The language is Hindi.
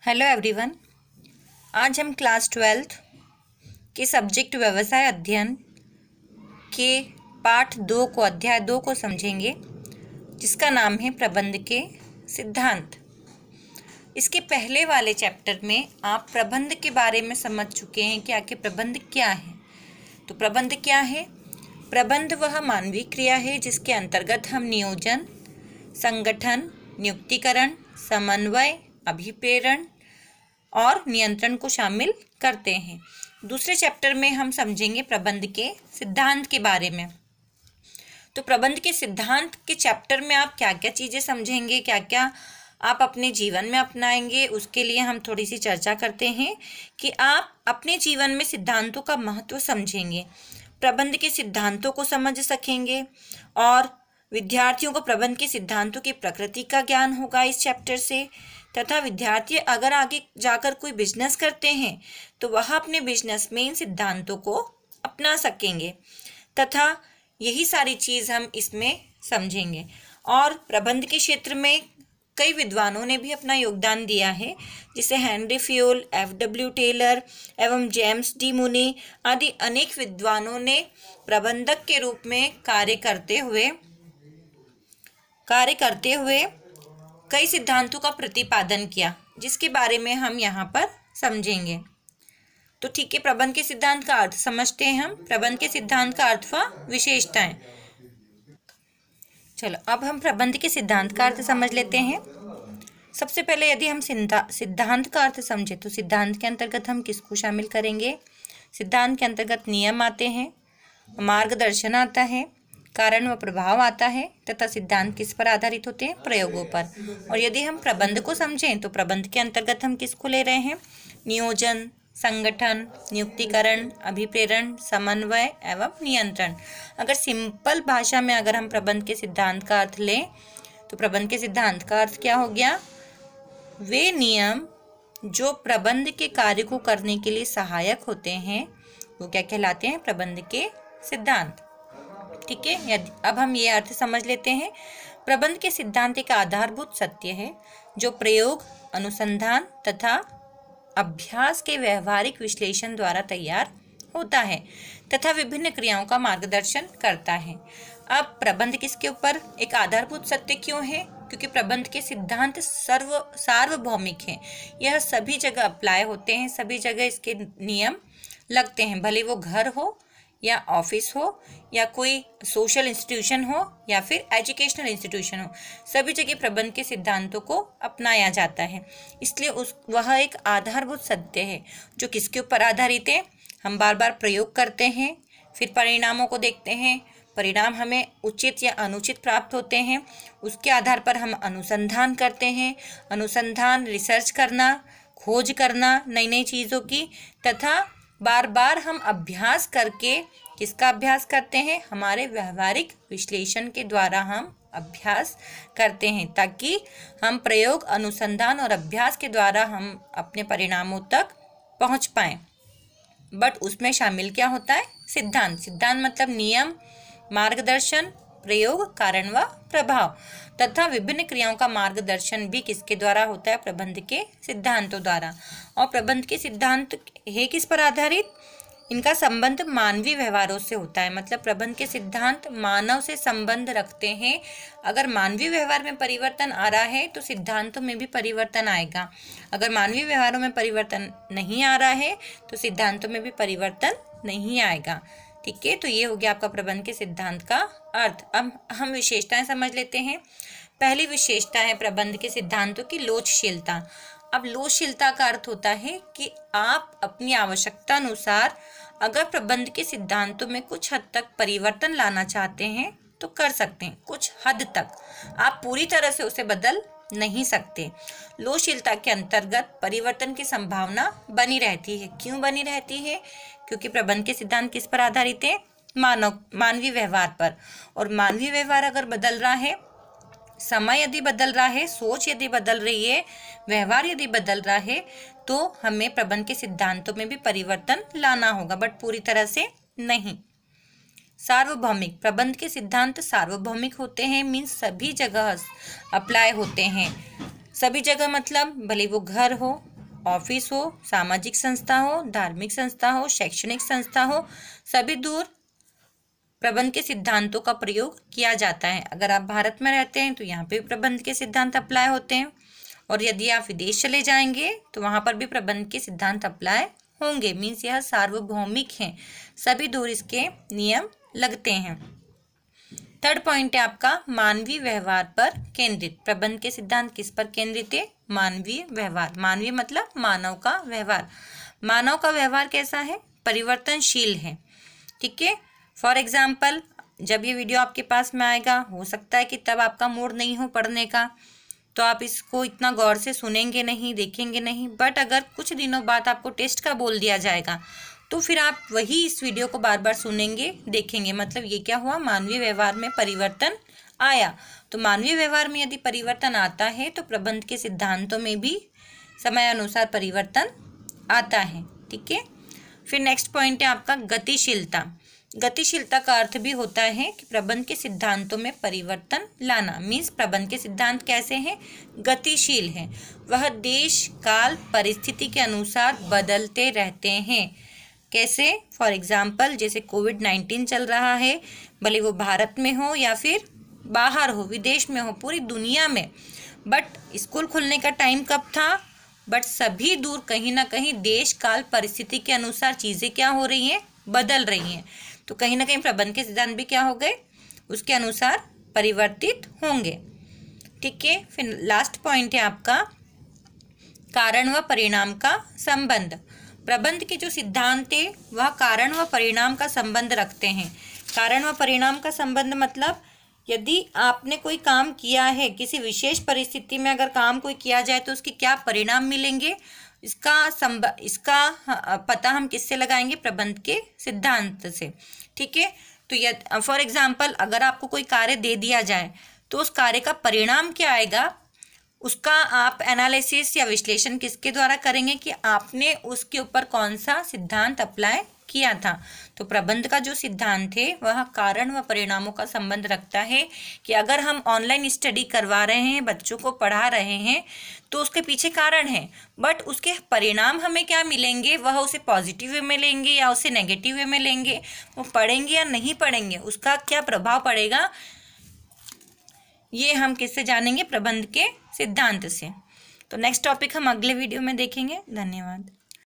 Hello everyone. आज हम क्लास 12th के सब्जेक्ट व्यवसाय अध्ययन के पाठ 2 को अध्याय 2 को समझेंगे, जिसका नाम है प्रबंध के सिद्धांत। इसके पहले वाले चैप्टर में आप प्रबंध के बारे में समझ चुके हैं कि आखिर प्रबंध क्या है। तो प्रबंध क्या है? प्रबंध वह मानवीय क्रिया है जिसके अंतर्गत हम नियोजन, संगठन, नियुक्तिकरण, समन्वय, अभिप्रेरण और नियंत्रण को शामिल करते हैं। दूसरे चैप्टर में हम समझेंगे प्रबंध के सिद्धांत के बारे में। तो प्रबंध के सिद्धांत के चैप्टर में आप क्या क्या चीज़ें समझेंगे, क्या क्या आप अपने जीवन में अपनाएंगे, उसके लिए हम थोड़ी सी चर्चा करते हैं कि आप अपने जीवन में सिद्धांतों का महत्व समझेंगे, प्रबंध के सिद्धांतों को समझ सकेंगे और विद्यार्थियों को प्रबंध के सिद्धांतों की प्रकृति का ज्ञान होगा इस चैप्टर से। तथा विद्यार्थी अगर आगे जाकर कोई बिजनेस करते हैं तो वह अपने बिजनेस में इन सिद्धांतों को अपना सकेंगे तथा यही सारी चीज़ हम इसमें समझेंगे। और प्रबंध के क्षेत्र में कई विद्वानों ने भी अपना योगदान दिया है, जिसे हेनरी फ्यूल, F.W. टेलर एवं जेम्स डी मुनी आदि अनेक विद्वानों ने प्रबंधक के रूप में कार्य करते हुए कई सिद्धांतों का प्रतिपादन किया, जिसके बारे में हम यहाँ पर समझेंगे। तो ठीक है, प्रबंध के सिद्धांत का अर्थ समझते हैं हम। प्रबंध के सिद्धांत का अर्थ व विशेषताएं। चलो अब हम प्रबंध के सिद्धांत का अर्थ समझ लेते हैं। सबसे पहले यदि हम सिद्धांत का अर्थ समझे तो सिद्धांत के अंतर्गत हम किसको शामिल करेंगे? सिद्धांत के अंतर्गत नियम आते हैं, मार्गदर्शन आता है, कारण व प्रभाव आता है तथा सिद्धांत किस पर आधारित होते हैं? प्रयोगों पर। और यदि हम प्रबंध को समझें तो प्रबंध के अंतर्गत हम किसको ले रहे हैं? नियोजन, संगठन, नियुक्तिकरण, अभिप्रेरण, समन्वय एवं नियंत्रण। अगर सिंपल भाषा में अगर हम प्रबंध के सिद्धांत का अर्थ लें तो प्रबंध के सिद्धांत का अर्थ क्या हो गया? वे नियम जो प्रबंध के कार्य को करने के लिए सहायक होते हैं वो क्या कहलाते हैं? प्रबंध के सिद्धांत। ठीक है, अब हम ये अर्थ समझ लेते हैं। प्रबंध के सिद्धांत एक आधारभूत सत्य है जो प्रयोग, अनुसंधान तथा अभ्यास के व्यवहारिक विश्लेषण द्वारा तैयार होता है तथा विभिन्न क्रियाओं का मार्गदर्शन करता है। अब प्रबंध किसके ऊपर एक आधारभूत सत्य क्यों है? क्योंकि प्रबंध के सिद्धांत सार्वभौमिक हैं। यह सभी जगह अप्लाई होते हैं, सभी जगह इसके नियम लगते हैं, भले वो घर हो या ऑफिस हो या कोई सोशल इंस्टीट्यूशन हो या फिर एजुकेशनल इंस्टीट्यूशन हो, सभी जगह प्रबंध के सिद्धांतों को अपनाया जाता है। इसलिए वह एक आधारभूत सत्य है जो किसके ऊपर आधारित है? हम बार बार प्रयोग करते हैं, फिर परिणामों को देखते हैं, परिणाम हमें उचित या अनुचित प्राप्त होते हैं, उसके आधार पर हम अनुसंधान करते हैं। अनुसंधान, रिसर्च करना, खोज करना नई नई चीज़ों की, तथा बार बार हम अभ्यास करके किसका अभ्यास करते हैं? हमारे व्यवहारिक विश्लेषण के द्वारा हम अभ्यास करते हैं, ताकि हम प्रयोग, अनुसंधान और अभ्यास के द्वारा हम अपने परिणामों तक पहुंच पाएं। बट उसमें शामिल क्या होता है? सिद्धांत। सिद्धांत मतलब नियम, मार्गदर्शन, प्रयोग, कारण व प्रभाव तथा विभिन्न क्रियाओं का मार्गदर्शन भी किसके द्वारा होता है? प्रबंध के सिद्धांतों द्वारा। और प्रबंध के सिद्धांत है किस पर आधारित? इनका संबंध मानवीय व्यवहारों से होता है। मतलब प्रबंध के सिद्धांत मानव से संबंध रखते हैं। अगर मानवीय व्यवहार में परिवर्तन आ रहा है तो सिद्धांतों में भी परिवर्तन आएगा। अगर मानवीय व्यवहारों में परिवर्तन नहीं आ रहा है तो सिद्धांतों में भी परिवर्तन नहीं आएगा। ठीक है, तो ये हो गया आपका प्रबंध के सिद्धांत का अर्थ। अब हम विशेषताएं समझ लेते हैं। पहली विशेषता है प्रबंध के सिद्धांतों की लोचशीलता। अब लोचशीलता का अर्थ होता है कि आप अपनी आवश्यकता अनुसार अगर प्रबंध के सिद्धांतों में कुछ हद तक परिवर्तन लाना चाहते हैं तो कर सकते हैं, कुछ हद तक। आप पूरी तरह से उसे बदल नहीं सकते। लोचशीलता के अंतर्गत परिवर्तन की संभावना बनी रहती है। क्यों बनी रहती है? क्योंकि प्रबंध के सिद्धांत किस पर आधारित है? मानवीय व्यवहार पर। और मानवीय व्यवहार अगर बदल रहा है, समय यदि बदल रहा है, सोच यदि बदल रही है, व्यवहार यदि बदल रहा है, तो हमें प्रबंध के सिद्धांतों में भी परिवर्तन लाना होगा, बट पूरी तरह से नहीं। सार्वभौमिक, प्रबंध के सिद्धांत सार्वभौमिक होते हैं, मीन्स सभी जगह अप्लाई होते हैं। सभी जगह मतलब भले वो घर हो, ऑफिस हो, सामाजिक संस्था हो, धार्मिक संस्था हो, शैक्षणिक संस्था हो, सभी दूर प्रबंध के सिद्धांतों का प्रयोग किया जाता है। अगर आप भारत में रहते हैं तो यहाँ पे प्रबंध के सिद्धांत अप्लाई होते हैं, और यदि आप विदेश चले जाएंगे तो वहाँ पर भी प्रबंध के सिद्धांत अप्लाई होंगे। मीन्स यह सार्वभौमिक हैं, सभी दूर इसके नियम लगते हैं। थर्ड पॉइंट है आपका मानवीय व्यवहार पर केंद्रित। प्रबंध के सिद्धांत किस पर केंद्रित है? मानवीय व्यवहार। मानवीय मतलब मानव का व्यवहार। मानव का व्यवहार कैसा है? परिवर्तनशील है। ठीक है। फॉर एग्जाम्पल, जब ये वीडियो आपके पास में आएगा, हो सकता है कि तब आपका मूड नहीं हो पढ़ने का, तो आप इसको इतना गौर से सुनेंगे नहीं, देखेंगे नहीं। बट अगर कुछ दिनों बाद आपको टेस्ट का बोल दिया जाएगा तो फिर आप वही इस वीडियो को बार बार सुनेंगे, देखेंगे। मतलब ये क्या हुआ? मानवीय व्यवहार में परिवर्तन आया। तो मानवीय व्यवहार में यदि परिवर्तन आता है तो प्रबंध के सिद्धांतों में भी समय अनुसार परिवर्तन आता है। ठीक है। फिर नेक्स्ट पॉइंट है आपका गतिशीलता। गतिशीलता का अर्थ भी होता है कि प्रबंध के सिद्धांतों में परिवर्तन लाना। मीन्स प्रबंध के सिद्धांत कैसे हैं? गतिशील हैं। वह देश, काल, परिस्थिति के अनुसार बदलते रहते हैं। कैसे? फॉर एग्जाम्पल, जैसे कोविड-19 चल रहा है, भले वो भारत में हो या फिर बाहर हो, विदेश में हो, पूरी दुनिया में। बट स्कूल खुलने का टाइम कब था? बट सभी दूर कहीं ना कहीं देश, काल, परिस्थिति के अनुसार चीज़ें क्या हो रही हैं? बदल रही हैं। तो कहीं ना कहीं प्रबंध के सिद्धांत भी क्या हो गए? उसके अनुसार परिवर्तित होंगे। ठीक है। फिर लास्ट पॉइंट है आपका कारण व परिणाम का संबंध। प्रबंध के जो सिद्धांत है वह कारण व परिणाम का संबंध रखते हैं। कारण व परिणाम का संबंध मतलब यदि आपने कोई काम किया है, किसी विशेष परिस्थिति में अगर काम कोई किया जाए तो उसके क्या परिणाम मिलेंगे, इसका पता हम किससे लगाएंगे? प्रबंध के सिद्धांत से। ठीक है। तो फॉर एग्जाम्पल, अगर आपको कोई कार्य दे दिया जाए तो उस कार्य का परिणाम क्या आएगा, उसका आप एनालिसिस या विश्लेषण किसके द्वारा करेंगे कि आपने उसके ऊपर कौन सा सिद्धांत अप्लाई किया था। तो प्रबंध का जो सिद्धांत है वह कारण व परिणामों का संबंध रखता है कि अगर हम ऑनलाइन स्टडी करवा रहे हैं, बच्चों को पढ़ा रहे हैं, तो उसके पीछे कारण है, बट उसके परिणाम हमें क्या मिलेंगे, वह उसे पॉजिटिव वे में लेंगे या उसे नेगेटिव वे में लेंगे, वो पढ़ेंगे या नहीं पढ़ेंगे, उसका क्या प्रभाव पड़ेगा, ये हम किससे जानेंगे? प्रबंध के सिद्धांत से। तो नेक्स्ट टॉपिक हम अगले वीडियो में देखेंगे। धन्यवाद।